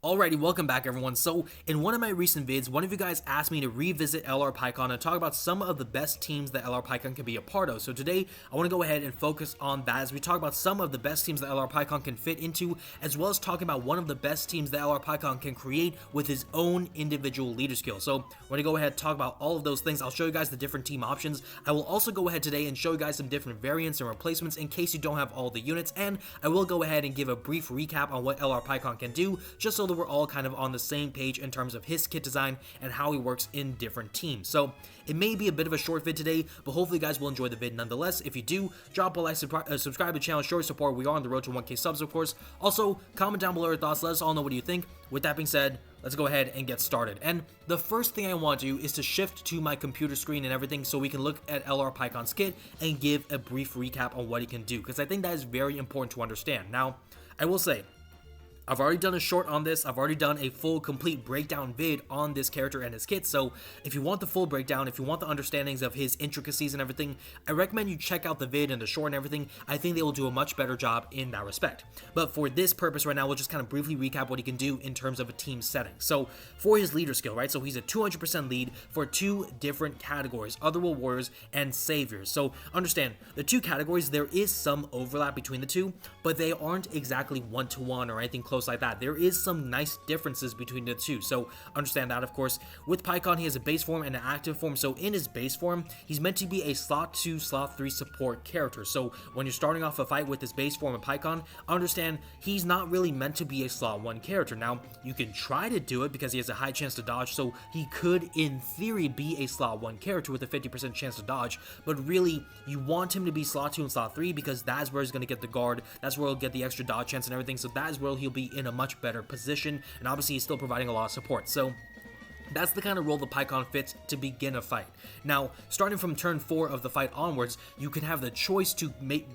Alrighty, welcome back everyone. So, in one of my recent vids, one of you guys asked me to revisit LR PIKKON and talk about some of the best teams that LR PIKKON can be a part of. So today, I want to go ahead and focus on that as we talk about some of the best teams that LR PIKKON can fit into, as well as talking about one of the best teams that LR PIKKON can create with his own individual leader skill. So, I want to go ahead and talk about all of those things. I'll show you guys the different team options. I will also go ahead today and show you guys some different variants and replacements in case you don't have all the units, and I will go ahead and give a brief recap on what LR PIKKON can do, just so that we're all kind of on the same page in terms of his kit design and how he works in different teams. So it may be a bit of a short vid today, but hopefully you guys will enjoy the vid nonetheless. If you do, drop a like, subscribe to the channel, show your support. We are on the road to 1K subs, of course. Also, comment down below your thoughts. Let us all know what you think. With that being said, let's go ahead and get started. And the first thing I want to do is to shift to my computer screen and everything so we can look at LR PIKKON's kit and give a brief recap on what he can do, because I think that is very important to understand. Now, I will say, I've already done a short on this. I've already done a full complete breakdown vid on this character and his kit. So if you want the full breakdown, if you want the understandings of his intricacies and everything, I recommend you check out the vid and the short and everything. I think they will do a much better job in that respect. But for this purpose right now, we'll just kind of briefly recap what he can do in terms of a team setting. So for his leader skill, right? So he's a 200% lead for two different categories, Otherworld Warriors and Saviors. So understand, the two categories, there is some overlap between the two, but they aren't exactly one-to-one or anything close like that. There is some nice differences between the two, so understand that. Of course, with PIKKON, he has a base form and an active form. So in his base form, he's meant to be a slot 2, slot 3 support character. So when you're starting off a fight with his base form of PIKKON, understand he's not really meant to be a slot 1 character. Now, you can try to do it because he has a high chance to dodge, so he could, in theory, be a slot 1 character with a 50% chance to dodge, but really, you want him to be slot 2 and slot 3 because that's where he's going to get the guard, that's where he'll get the extra dodge chance and everything, so that is where he'll be in a much better position, and obviously he's still providing a lot of support. So that's the kind of role the PIKKON fits to begin a fight. Now, starting from turn 4 of the fight onwards, you can have the choice to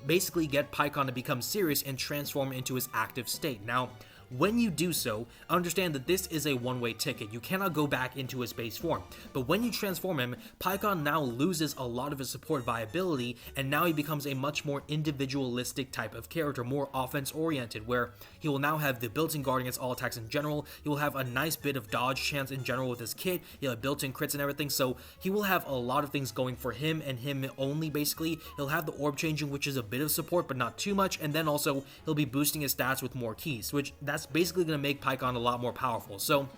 basically get PIKKON to become serious and transform into his active state. Now, when you do so, understand that this is a one-way ticket. You cannot go back into his base form. But when you transform him, PIKKON now loses a lot of his support viability, and now he becomes a much more individualistic type of character, more offense-oriented, where he will now have the built-in guard against all attacks in general. He will have a nice bit of dodge chance in general with his kit. He'll have built-in crits and everything, so he will have a lot of things going for him and him only, basically. He'll have the orb changing, which is a bit of support, but not too much, and then also he'll be boosting his stats with more keys, which that's basically going to make PIKKON a lot more powerful. So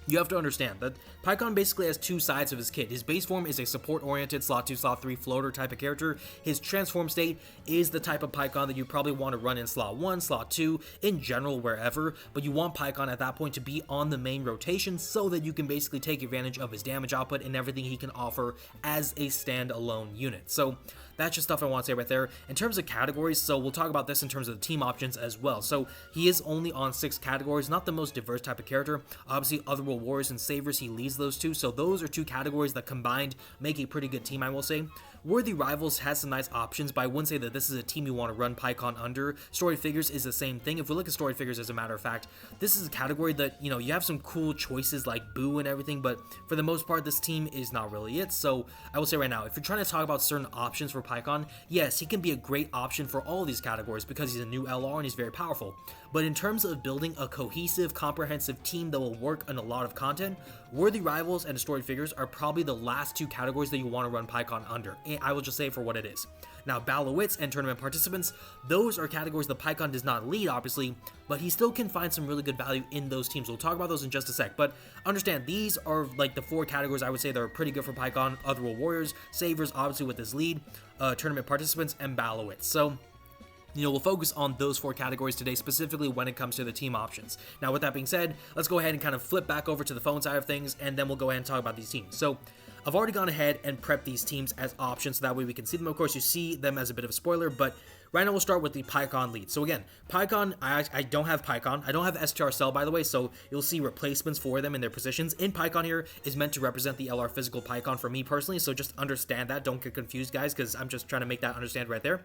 you have to understand that PIKKON basically has two sides of his kit. His base form is a support-oriented slot 2, slot 3 floater type of character. His transform state is the type of PIKKON that you probably want to run in slot 1, slot 2, in general, wherever, but you want PIKKON at that point to be on the main rotation so that you can basically take advantage of his damage output and everything he can offer as a standalone unit. So that's just stuff I want to say right there. In terms of categories, so we'll talk about this in terms of the team options as well. So he is only on 6 categories, not the most diverse type of character. Obviously, Otherworld Warriors and Saviors, he leads those two, so those are 2 categories that combined make a pretty good team, I will say. Worthy Rivals has some nice options, but I wouldn't say that this is a team you want to run PIKKON under. Storied Figures is the same thing. If we look at Storied Figures, as a matter of fact, this is a category that, you know, you have some cool choices like Boo and everything, but for the most part, this team is not really it. So I will say right now, if you're trying to talk about certain options for PIKKON, yes, he can be a great option for all these categories because he's a new LR and he's very powerful. But in terms of building a cohesive, comprehensive team that will work in a lot of content, Worthy Rivals and Storied Figures are probably the last 2 categories that you want to run PIKKON under. I will just say for what it is. Now, Battle of Wits and Tournament Participants, those are categories that PIKKON does not lead, obviously, but he still can find some really good value in those teams. We'll talk about those in just a sec, but understand, these are like the 4 categories I would say that are pretty good for PIKKON: Otherworld Warriors, Saviors, obviously with his lead, Tournament Participants, and Battle of Wits. So, you know, we'll focus on those 4 categories today, specifically when it comes to the team options. Now, with that being said, let's go ahead and kind of flip back over to the phone side of things, and then we'll go ahead and talk about these teams. So, I've already gone ahead and prepped these teams as options, so that way we can see them. Of course, you see them as a bit of a spoiler, but right now we'll start with the PIKKON lead. So again, PIKKON, I don't have PIKKON. I don't have STR Cell, by the way, so you'll see replacements for them in their positions. In PIKKON here is meant to represent the LR physical PIKKON for me personally, so just understand that. Don't get confused, guys, because I'm just trying to make that understand right there.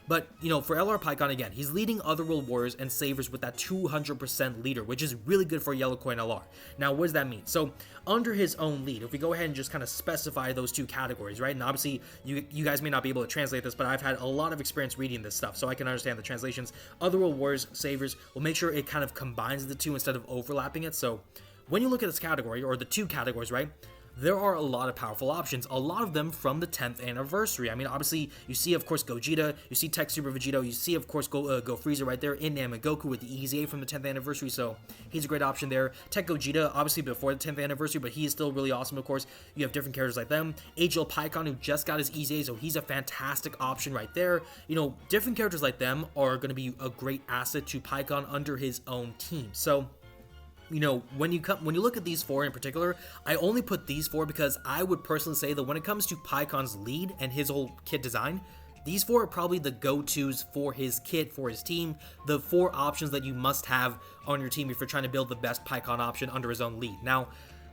But, you know, for LR PIKKON, again, he's leading Otherworld Warriors and Savers with that 200% leader, which is really good for Yellow Coin LR. Now, what does that mean? So, under his own lead, if we go ahead and just kind of specify those two categories, right? And obviously, you guys may not be able to translate this, but I've had a lot of experience reading this stuff, so I can understand the translations. Otherworld Warriors, Savers, we'll make sure it kind of combines the two instead of overlapping it. So, when you look at this category, or the two categories, right? There are a lot of powerful options, a lot of them from the 10th anniversary. I mean, obviously, you see, of course, Gogeta, you see Tech Super Vegito, you see, of course, Go Frieza right there in Namagoku with the Easy A from the 10th anniversary, so he's a great option there. Tech Gogeta, obviously before the 10th anniversary, but he is still really awesome, of course. You have different characters like them. AGL PIKKON, who just got his Easy A, so he's a fantastic option right there. You know, different characters like them are going to be a great asset to PIKKON under his own team. So, you know, when you look at these four in particular, I only put these four because I would personally say that when it comes to PIKKON's lead and his whole kit design, these four are probably the go-tos for his kit, for his team, the four options that you must have on your team if you're trying to build the best PIKKON option under his own lead. Now,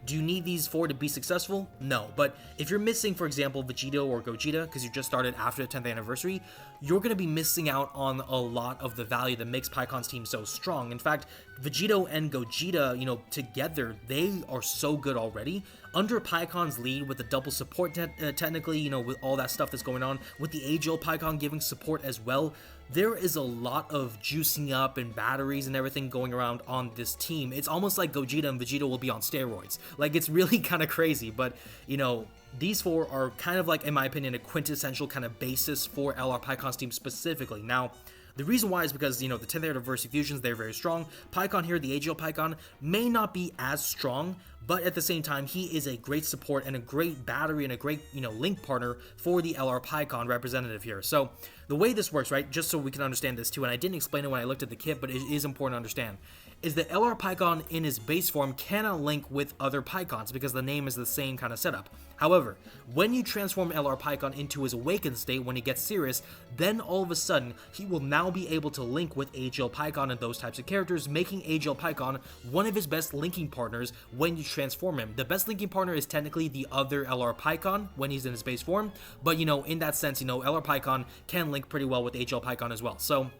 do you need these four to be successful? No, but if you're missing, for example, Vegito or Gogeta, because you just started after the 10th anniversary, you're going to be missing out on a lot of the value that makes PIKKON's team so strong. In fact, Vegito and Gogeta, you know, together, they are so good already. Under PIKKON's lead with the double support technically, you know, with all that stuff that's going on, with the AGL PIKKON giving support as well, there is a lot of juicing up and batteries and everything going around on this team. It's almost like Gogeta and Vegeta will be on steroids. Like, it's really kind of crazy, but, you know, these four are kind of like, in my opinion, a quintessential kind of basis for LR PIKKON's team specifically. Now, the reason why is because, you know, the 10th anniversary fusions, they're very strong. PIKKON here, the AGL PIKKON, may not be as strong, but at the same time, he is a great support and a great battery and a great, you know, link partner for the LR PIKKON representative here. So, the way this works, right, just so we can understand this too, and I didn't explain it when I looked at the kit, but it is important to understand, is that LR PIKKON in his base form cannot link with other PIKKONs because the name is the same kind of setup. However, when you transform LR PIKKON into his awakened state when he gets serious, then all of a sudden, he will now be able to link with AGL PIKKON and those types of characters, making AGL PIKKON one of his best linking partners when you transform him. The best linking partner is technically the other LR PIKKON when he's in his base form, but, you know, in that sense, you know, LR PIKKON can link pretty well with AGL PIKKON as well. So,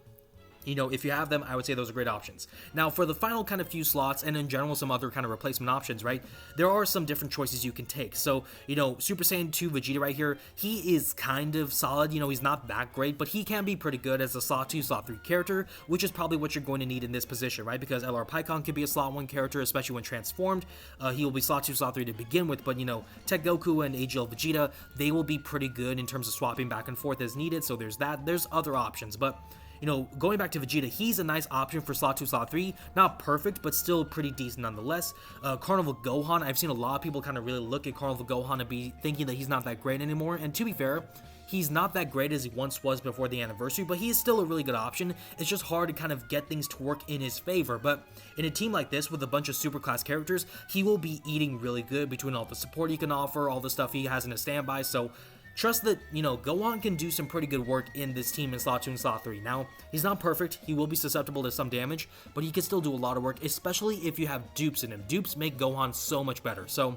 you know, if you have them, I would say those are great options. Now, for the final kind of few slots, and in general some other kind of replacement options, right, there are some different choices you can take. So, you know, Super Saiyan 2 Vegeta right here, he is kind of solid. You know, he's not that great, but he can be pretty good as a slot 2, slot 3 character, which is probably what you're going to need in this position, right, because LR PIKKON can be a slot 1 character, especially when transformed. He will be slot 2, slot 3 to begin with, but, you know, Tech Goku and AGL Vegeta, they will be pretty good in terms of swapping back and forth as needed, so there's that. There's other options, but, you know, going back to Vegeta, he's a nice option for slot 2, slot 3. Not perfect, but still pretty decent nonetheless. Carnival Gohan, I've seen a lot of people kind of really look at Carnival Gohan and be thinking that he's not that great anymore. And to be fair, he's not that great as he once was before the anniversary, but he is still a really good option. It's just hard to kind of get things to work in his favor. But in a team like this with a bunch of superclass characters, he will be eating really good between all the support he can offer, all the stuff he has in his standby. So trust that, you know, Gohan can do some pretty good work in this team in slot 2 and slot 3. Now, he's not perfect. He will be susceptible to some damage, but he can still do a lot of work, especially if you have dupes in him. Dupes make Gohan so much better. So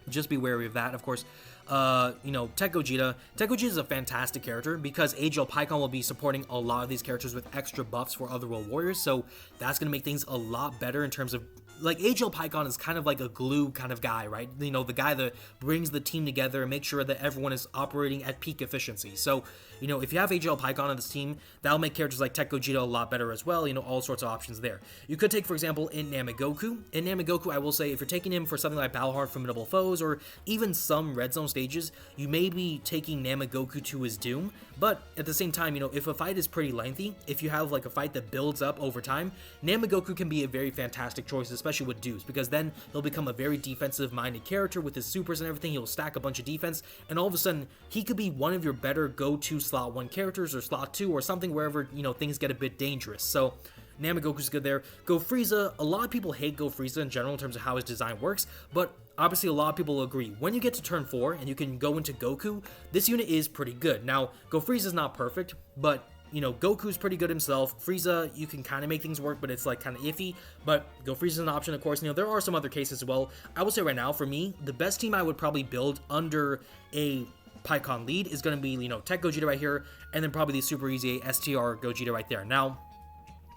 just be wary of that, of course. You know, Tech Gogeta. Tech Gogeta is a fantastic character because AGL PIKKON will be supporting a lot of these characters with extra buffs for Otherworld Warriors, so that's going to make things a lot better in terms of, like, AGL PIKKON is kind of like a glue kind of guy, right? You know, the guy that brings the team together and makes sure that everyone is operating at peak efficiency. So, you know, if you have AGL PIKKON on this team, that'll make characters like Tech Gogeta a lot better as well. You know, all sorts of options there. You could take, for example, in Namagoku. In Namagoku, I will say, if you're taking him for something like Battle Hard Formidable Foes or even some Red Zone stages, you may be taking Namagoku to his doom. But at the same time, you know, if a fight is pretty lengthy, if you have like a fight that builds up over time, Namagoku can be a very fantastic choice, especially with dupes, because then he'll become a very defensive-minded character with his supers and everything. He'll stack a bunch of defense, and all of a sudden, he could be one of your better go-to slot 1 characters or slot 2 or something wherever, you know, things get a bit dangerous. So Namagoku's good there. Go Frieza, a lot of people hate Go Frieza in general in terms of how his design works, but obviously a lot of people agree. When you get to turn 4 and you can go into Goku, this unit is pretty good. Now, Go Frieza's not perfect, but, you know, Goku's pretty good himself. Frieza, you can kind of make things work, but it's like kind of iffy. But Go Frieza's an option, of course. You know, there are some other cases as well. I would say right now, for me, the best team I would probably build under a PIKKON lead is going to be, you know, Tech Gogeta right here, and then probably the Super Easy STR Gogeta right there. Now,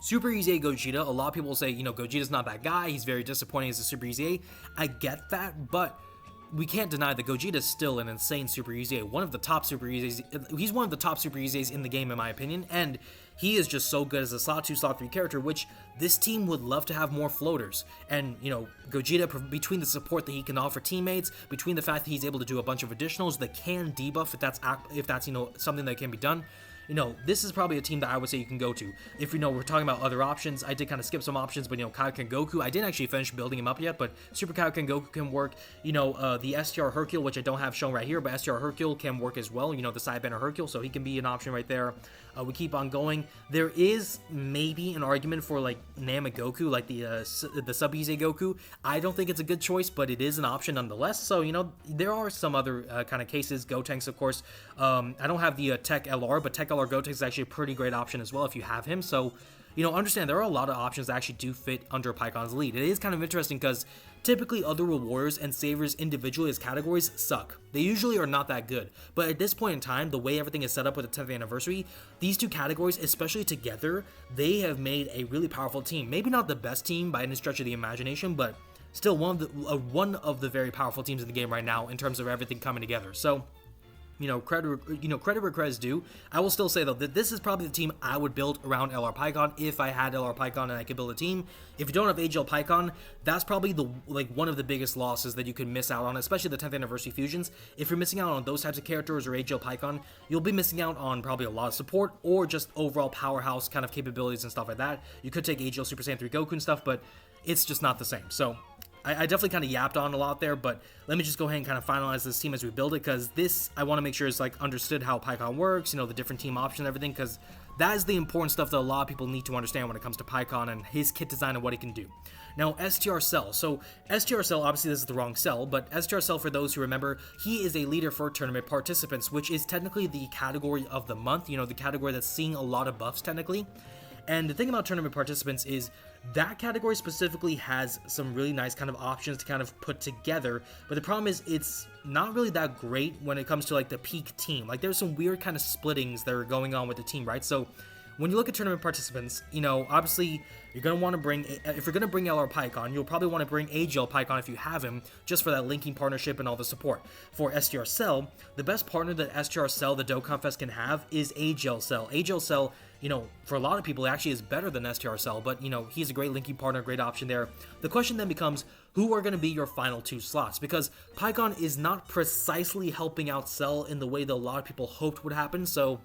Super Easy Gogeta, a lot of people say, you know, Gogeta's not that guy, he's very disappointing as a Super Easy. I get that, but we can't deny that Gogeta is still an insane Super Easy, one of the top Super Easies. He's one of the top Super Easies in the game, in my opinion, and he is just so good as a slot 2, slot 3 character, which this team would love to have more floaters. And, you know, Gogeta, between the support that he can offer teammates, between the fact that he's able to do a bunch of additionals that can debuff if that's you know, something that can be done, you know, this is probably a team that I would say you can go to. If, you know, we're talking about other options, I did kind of skip some options, but, you know, Kaioken Goku, I didn't actually finish building him up yet, but Super Kaioken Goku can work. You know, the STR Hercule, which I don't have shown right here, but STR Hercule can work as well. You know, the side banner Hercule, so he can be an option right there. We keep on going. There is maybe an argument for, like, Namagoku, like the Sub-Easy Goku. I don't think it's a good choice, but it is an option nonetheless. So, you know, there are some other kind of cases. Gotenks, of course. I don't have the Tech LR, but Tech LR Gotenks is actually a pretty great option as well if you have him. So, you know, understand there are a lot of options that actually do fit under PIKKON'S lead. It is kind of interesting because typically other rewards and savers individually as categories suck. They usually are not that good. But at this point in time, the way everything is set up with the 10th anniversary, these two categories, especially together, they have made a really powerful team. Maybe not the best team by any stretch of the imagination, but still one of the very powerful teams in the game right now in terms of everything coming together. So, you know, credit where credit's due. I will still say, though, that this is probably the team I would build around LR Pikkon if I had LR Pikkon and I could build a team. If you don't have AGL Pikkon, that's probably one of the biggest losses that you could miss out on, especially the 10th anniversary fusions. If you're missing out on those types of characters or AGL Pikkon, you'll be missing out on probably a lot of support or just overall powerhouse kind of capabilities and stuff like that. You could take AGL Super Saiyan 3 Goku and stuff, but it's just not the same. So I definitely kind of yapped on a lot there, but let me just go ahead and kind of finalize this team as we build it, because this, I want to make sure is like understood how Pikkon works, you know, the different team options and everything, because that is the important stuff that a lot of people need to understand when it comes to Pikkon and his kit design and what he can do. Now, STR Cell. So, STR Cell, obviously this is the wrong cell, but STR Cell, for those who remember, he is a leader for tournament participants, which is technically the category of the month, you know, the category that's seeing a lot of buffs technically. And the thing about tournament participants is that category specifically has some really nice kind of options to kind of put together, but the problem is it's not really that great when it comes to like the peak team. Like there's some weird kind of splittings that are going on with the team, right? So when you look at tournament participants, you know, obviously you're going to want to bring, if you're going to bring LR Pikkon, you'll probably want to bring AGL Pikkon if you have him, just for that linking partnership and all the support. For STR Cell, the best partner that STR Cell, the Dokkan Fest, can have is AGL Cell. AGL Cell, you know, for a lot of people, it actually is better than STR Cell, but, you know, he's a great linking partner, great option there. The question then becomes, who are going to be your final two slots? Because Pikkon is not precisely helping out Cell in the way that a lot of people hoped would happen, so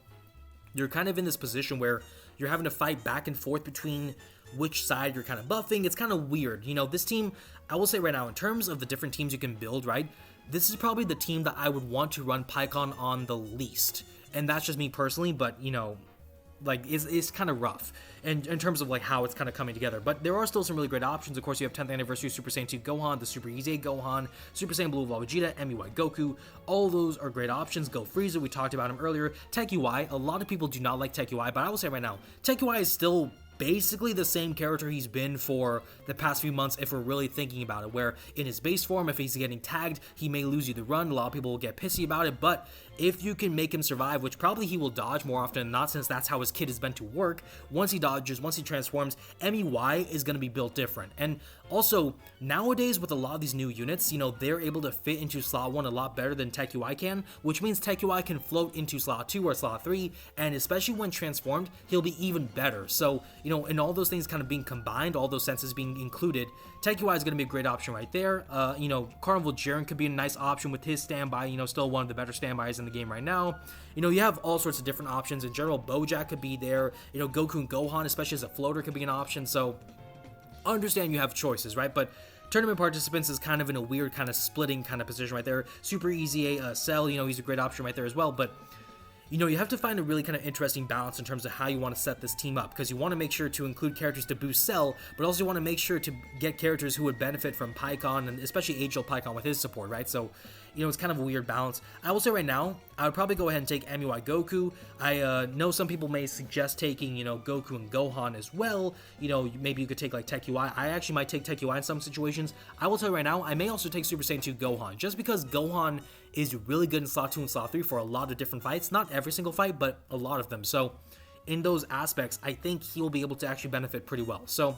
you're kind of in this position where you're having to fight back and forth between which side you're kind of buffing. It's kind of weird. You know, this team, I will say right now, in terms of the different teams you can build, right, this is probably the team that I would want to run Pikkon on the least. And that's just me personally, but, you know, like, it's kind of rough in terms of, like, how it's kind of coming together. But there are still some really great options. Of course, you have 10th Anniversary Super Saiyan 2 Gohan, the Super Easy Gohan, Super Saiyan Blue Evolved Vegeta, MEY Goku. All those are great options. Go Frieza, we talked about him earlier. Tech UI, a lot of people do not like Tech UI, but I will say right now, Tech UI is still basically the same character he's been for the past few months, if we're really thinking about it, where in his base form, if he's getting tagged, he may lose you the run. A lot of people will get pissy about it, but if you can make him survive, which probably he will dodge more often than not, since that's how his kit is meant to work, once he dodges, once he transforms, MEY is going to be built different. And also, nowadays with a lot of these new units, you know, they're able to fit into slot 1 a lot better than Tech UI can, which means Tech UI can float into slot 2 or slot 3, and especially when transformed, he'll be even better. So, you know, and all those things kind of being combined, all those senses being included, Tech UI is going to be a great option right there. You know, Carnival Jiren could be a nice option with his standby, you know, still one of the better standbys in the game right now. You know, you have all sorts of different options. In general, Bojack could be there. You know, Goku and Gohan, especially as a floater, could be an option. So, understand you have choices, right? But tournament participants is kind of in a weird kind of splitting kind of position right there. Super Easy Cell, you know, he's a great option right there as well. But, you know, you have to find a really kind of interesting balance in terms of how you want to set this team up, because you want to make sure to include characters to boost Cell, but also you want to make sure to get characters who would benefit from Pikkon, and especially AGL Pikkon with his support, right? So you know, it's kind of a weird balance. I will say right now, I would probably go ahead and take MUI Goku. I know some people may suggest taking, you know, Goku and Gohan as well. You know, maybe you could take like Tech UI. I actually might take Tech UI in some situations. I will tell you right now, I may also take Super Saiyan 2 Gohan, just because Gohan is really good in slot 2 and slot 3 for a lot of different fights. Not every single fight, but a lot of them. So in those aspects, I think he'll be able to actually benefit pretty well. So,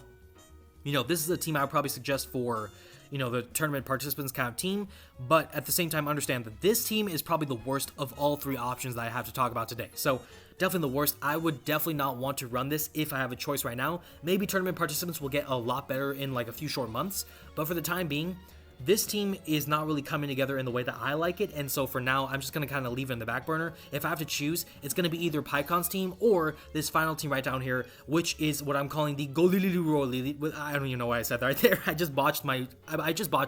you know, this is a team I would probably suggest for, you know, the tournament participants kind of team, but at the same time, understand that this team is probably the worst of all 3 options that I have to talk about today. So definitely the worst. I would definitely not want to run this if I have a choice right now. Maybe tournament participants will get a lot better in like a few short months, but for the time being, this team is not really coming together in the way that I like it, and so for now, I'm just going to kind of leave it in the back burner. If I have to choose, it's going to be either PIKKON'S team or this final team right down here, which is what I'm calling the Golili. I don't even know why I said that right there. I just botched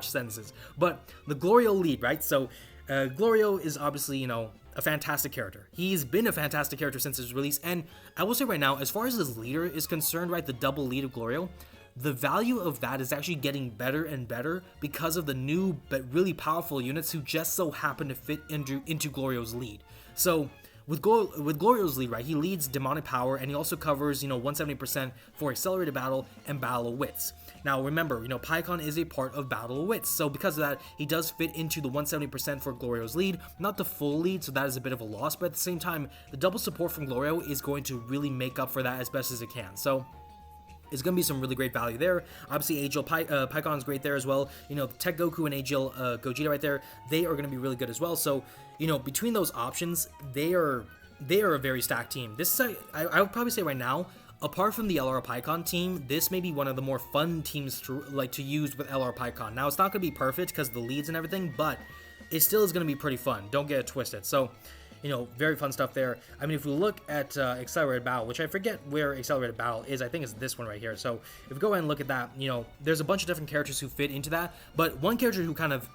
sentences. But the Glorio lead, right? So Glorio is obviously, you know, a fantastic character. He's been a fantastic character since his release, and I will say right now, as far as his leader is concerned, right, the double lead of Glorio, the value of that is actually getting better and better because of the new but really powerful units who just so happen to fit into Glorio's lead. So with Glorio's lead, right, he leads Demonic Power, and he also covers, you know, 170% for Accelerated Battle and Battle of Wits. Now remember, you know, PIKKON is a part of Battle of Wits, so because of that, he does fit into the 170% for Glorio's lead, not the full lead, so that is a bit of a loss, but at the same time, the double support from Glorio is going to really make up for that as best as it can. So it's going to be some really great value there. Obviously, PIKKON is great there as well. You know, Tech Goku and Agile Gogeta right there, they are going to be really good as well. So, you know, between those options, they are a very stacked team. This is, I would probably say right now, apart from the LR PIKKON team, this may be one of the more fun teams to use with LR PIKKON. Now, it's not going to be perfect because of the leads and everything, but it still is going to be pretty fun. Don't get it twisted. So, you know, very fun stuff there. I mean, if we look at Accelerated Battle, which I forget where Accelerated Battle is, I think it's this one right here. So if we go ahead and look at that, you know, there's a bunch of different characters who fit into that, but one character who kind of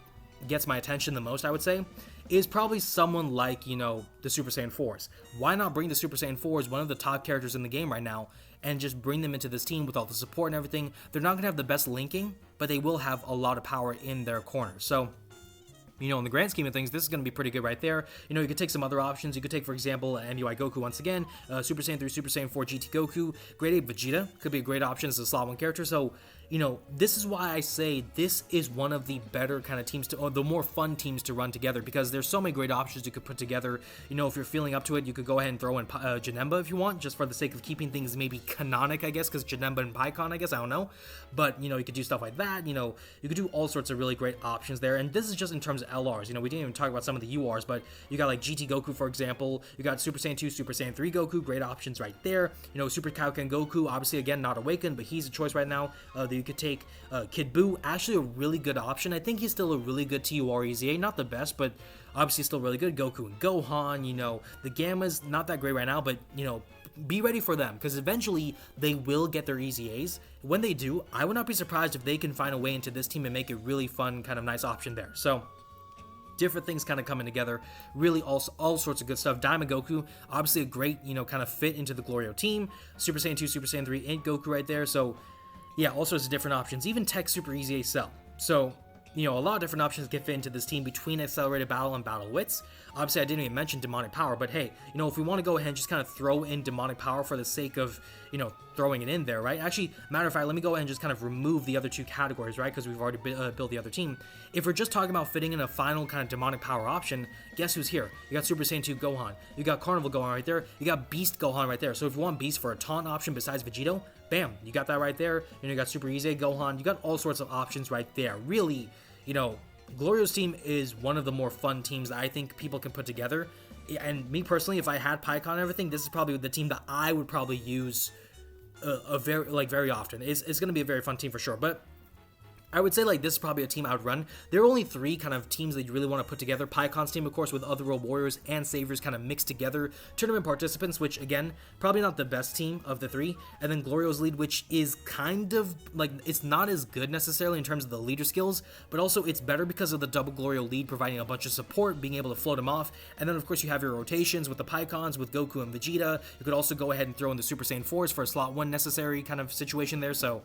gets my attention the most, I would say, is probably someone like, you know, the Super Saiyan 4s. Why not bring the Super Saiyan 4s, one of the top characters in the game right now, and just bring them into this team with all the support and everything? They're not going to have the best linking, but they will have a lot of power in their corners. So, you know, in the grand scheme of things, this is going to be pretty good right there. You know, you could take some other options. You could take, for example, MUI Goku once again, Super Saiyan 3, Super Saiyan 4 GT Goku, Grade 8 Vegeta could be a great option as a slot 1 character. So, you know, this is why I say this is one of the better kind of teams to, or the more fun teams to run together, because there's so many great options you could put together. You know, if you're feeling up to it, you could go ahead and throw in Janemba if you want, just for the sake of keeping things maybe canonic, I guess, because Janemba and PIKKON, I guess, I don't know. But, you know, you could do stuff like that. You know, you could do all sorts of really great options there. And this is just in terms of LRs. You know, we didn't even talk about some of the URs, but you got like GT Goku, for example. You got Super Saiyan 2, Super Saiyan 3 Goku, great options right there. You know, Super Kaioken Goku, obviously, again, not awakened, but he's a choice right now that you could take. Kid Buu, actually a really good option. I think he's still a really good TUR EZA, not the best, but obviously still really good. Goku and Gohan, you know, the Gamma's not that great right now, but, you know, be ready for them, because eventually they will get their EZAs. When they do, I would not be surprised if they can find a way into this team and make a really fun, kind of nice option there. So, different things kind of coming together, really all sorts of good stuff. Diamond Goku, obviously a great, you know, kind of fit into the Glorio team. Super Saiyan 2, Super Saiyan 3, Int Goku right there. So, yeah, all sorts of different options. Even Tech Super EZA Cell. So, you know, a lot of different options get fit into this team between Accelerated Battle and Battle Wits. Obviously, I didn't even mention Demonic Power, but hey, you know, if we want to go ahead and just kind of throw in Demonic Power for the sake of, you know, throwing it in there, right? Actually, matter of fact, let me go ahead and just kind of remove the other two categories, right? Because we've already built the other team. If we're just talking about fitting in a final kind of Demonic Power option, guess who's here? You got Super Saiyan 2 Gohan. You got Carnival Gohan right there. You got Beast Gohan right there. So if you want Beast for a taunt option besides Vegito, bam, you got that right there. And you got Super EZA Gohan. You got all sorts of options right there. Really, you know, Glorio's team is one of the more fun teams that I think people can put together. And me personally, if I had PIKKON and everything, this is probably the team that I would probably use very often. It's going to be a very fun team for sure. But I would say, like, this is probably a team I would run. There are only 3 kind of teams that you really want to put together. PIKKON'S team, of course, with Otherworld Warriors and Saviors kind of mixed together. Tournament participants, which, again, probably not the best team of the 3. And then Glorio's lead, which is kind of, like, it's not as good necessarily in terms of the leader skills, but also it's better because of the double Glorio lead providing a bunch of support, being able to float them off. And then, of course, you have your rotations with the PIKKON'S, with Goku and Vegeta. You could also go ahead and throw in the Super Saiyan 4s for a slot 1 necessary kind of situation there. So,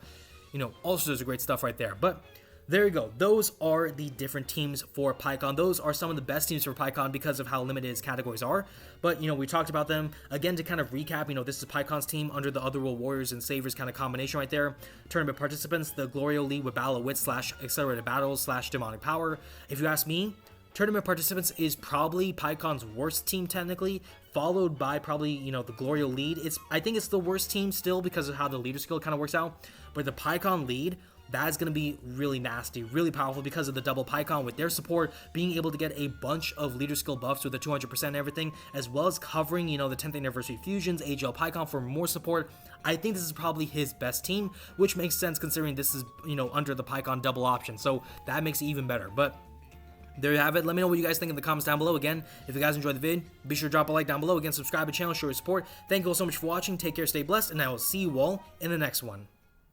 you know, all sorts of great stuff right there. But there you go. Those are the different teams for PIKKON. Those are some of the best teams for PIKKON because of how limited his categories are. But, we talked about them. Again, to kind of recap, this is PIKKON's team under the Otherworld Warriors and Saviors kind of combination right there. Tournament participants, the Glorio League with Battle of Wits / Accelerated Battles / Demonic Power. If you ask me, Tournament participants is probably PIKKON's worst team technically, followed by probably, the Glorio lead. I think it's the worst team still because of how the leader skill kind of works out. But the PIKKON lead, that is going to be really nasty, really powerful because of the double PIKKON with their support, being able to get a bunch of leader skill buffs with the 200% and everything, as well as covering, the 10th anniversary fusions, AGL PIKKON for more support. I think this is probably his best team, which makes sense considering this is, under the PIKKON double option. So that makes it even better. But there you have it. Let me know what you guys think in the comments down below. Again, if you guys enjoyed the vid, be sure to drop a like down below. Again, subscribe to the channel, show your support. Thank you all so much for watching. Take care, stay blessed, and I will see you all in the next one.